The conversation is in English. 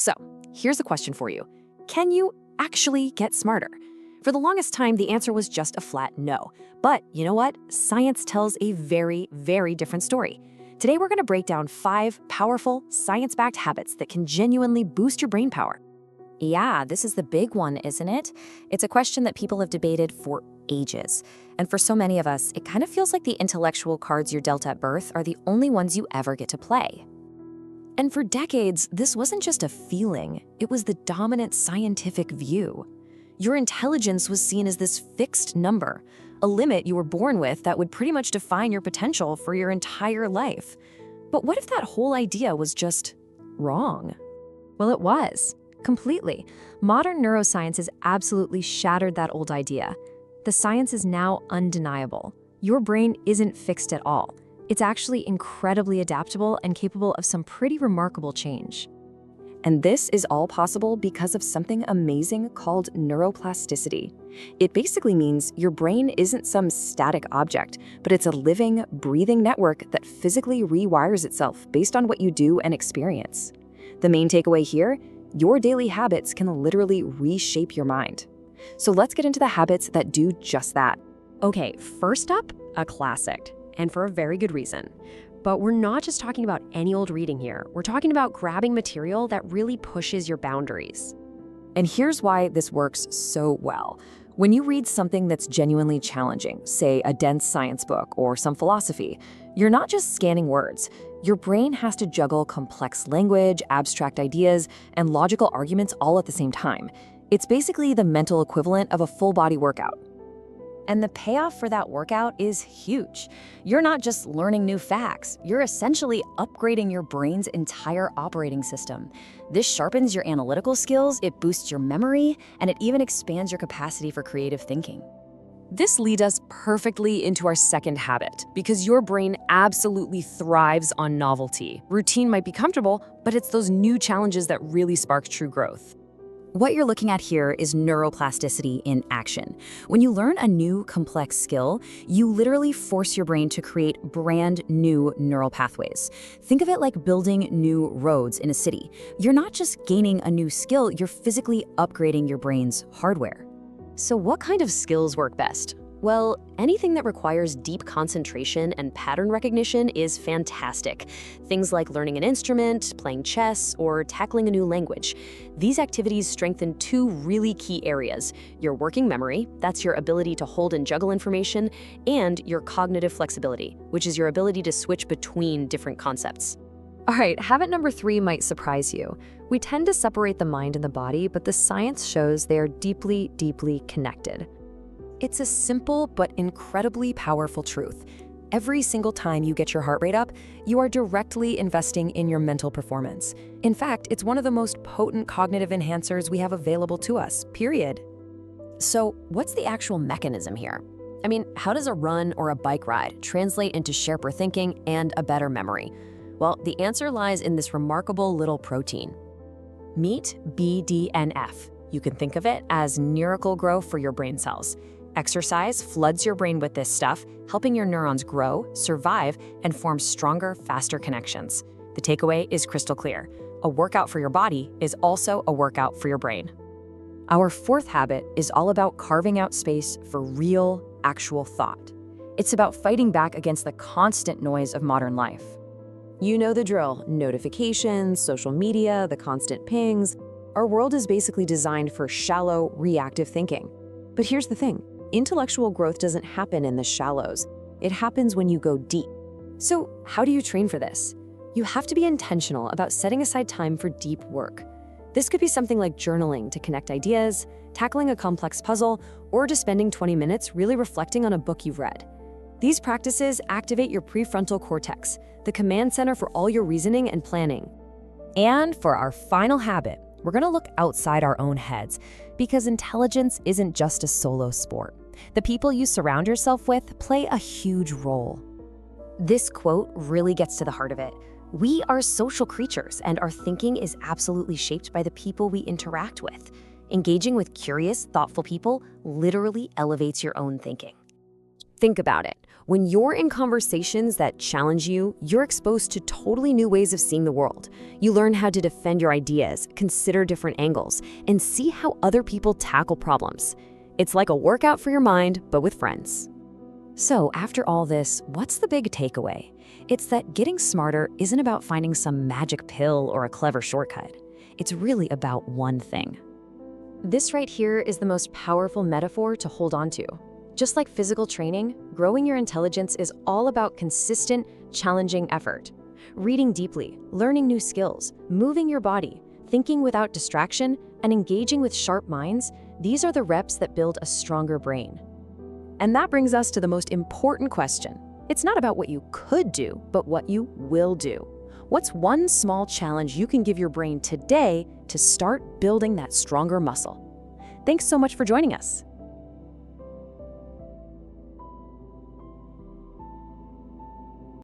So, here's a question for you. Can you actually get smarter? For the longest time, the answer was just a flat no. But you know what? Science tells a very, very different story. Today, we're going to break down 5 powerful, science-backed habits that can genuinely boost your brain power. Yeah, this is the big one, isn't it? It's a question that people have debated for ages. And for so many of us, it kind of feels like the intellectual cards you're dealt at birth are the only ones you ever get to play. And for decades, this wasn't just a feeling, it was the dominant scientific view. Your intelligence was seen as this fixed number, a limit you were born with that would pretty much define your potential for your entire life. But what if that whole idea was just wrong? Well, it was. Completely. Modern neuroscience has absolutely shattered that old idea. The science is now undeniable. Your brain isn't fixed at all. It's actually incredibly adaptable and capable of some pretty remarkable change. And this is all possible because of something amazing called neuroplasticity. It basically means your brain isn't some static object, but it's a living, breathing network that physically rewires itself based on what you do and experience. The main takeaway here: your daily habits can literally reshape your mind. So let's get into the habits that do just that. Okay, first up, a classic, and for a very good reason. But we're not just talking about any old reading here. We're talking about grabbing material that really pushes your boundaries. And here's why this works so well. When you read something that's genuinely challenging, say a dense science book or some philosophy, you're not just scanning words. Your brain has to juggle complex language, abstract ideas, and logical arguments all at the same time. It's basically the mental equivalent of a full-body workout. And the payoff for that workout is huge. You're not just learning new facts, you're essentially upgrading your brain's entire operating system. This sharpens your analytical skills, it boosts your memory, and it even expands your capacity for creative thinking. This leads us perfectly into our second habit, because your brain absolutely thrives on novelty. Routine might be comfortable, but it's those new challenges that really spark true growth. What you're looking at here is neuroplasticity in action. When you learn a new, complex skill, you literally force your brain to create brand new neural pathways. Think of it like building new roads in a city. You're not just gaining a new skill, you're physically upgrading your brain's hardware. So what kind of skills work best? Well, anything that requires deep concentration and pattern recognition is fantastic. Things like learning an instrument, playing chess, or tackling a new language. These activities strengthen 2 really key areas: your working memory, that's your ability to hold and juggle information, and your cognitive flexibility, which is your ability to switch between different concepts. All right, habit number 3 might surprise you. We tend to separate the mind and the body, but the science shows they are deeply, deeply connected. It's a simple but incredibly powerful truth. Every single time you get your heart rate up, you are directly investing in your mental performance. In fact, it's one of the most potent cognitive enhancers we have available to us, period. So, what's the actual mechanism here? I mean, how does a run or a bike ride translate into sharper thinking and a better memory? Well, the answer lies in this remarkable little protein. Meet BDNF. You can think of it as miracle grow for your brain cells. Exercise floods your brain with this stuff, helping your neurons grow, survive, and form stronger, faster connections. The takeaway is crystal clear. A workout for your body is also a workout for your brain. Our 4th habit is all about carving out space for real, actual thought. It's about fighting back against the constant noise of modern life. You know the drill: notifications, social media, the constant pings. Our world is basically designed for shallow, reactive thinking. But here's the thing: intellectual growth doesn't happen in the shallows. It happens when you go deep. So how do you train for this? You have to be intentional about setting aside time for deep work. This could be something like journaling to connect ideas, tackling a complex puzzle, or just spending 20 minutes really reflecting on a book you've read. These practices activate your prefrontal cortex, the command center for all your reasoning and planning. And for our final habit, we're going to look outside our own heads, because intelligence isn't just a solo sport. The people you surround yourself with play a huge role. This quote really gets to the heart of it. We are social creatures, and our thinking is absolutely shaped by the people we interact with. Engaging with curious, thoughtful people literally elevates your own thinking. Think about it. When you're in conversations that challenge you, you're exposed to totally new ways of seeing the world. You learn how to defend your ideas, consider different angles, and see how other people tackle problems. It's like a workout for your mind, but with friends. So, after all this, what's the big takeaway? It's that getting smarter isn't about finding some magic pill or a clever shortcut. It's really about one thing. This right here is the most powerful metaphor to hold on to. Just like physical training, growing your intelligence is all about consistent, challenging effort. Reading deeply, learning new skills, moving your body, thinking without distraction, and engaging with sharp minds, these are the reps that build a stronger brain. And that brings us to the most important question. It's not about what you could do, but what you will do. What's one small challenge you can give your brain today to start building that stronger muscle? Thanks so much for joining us.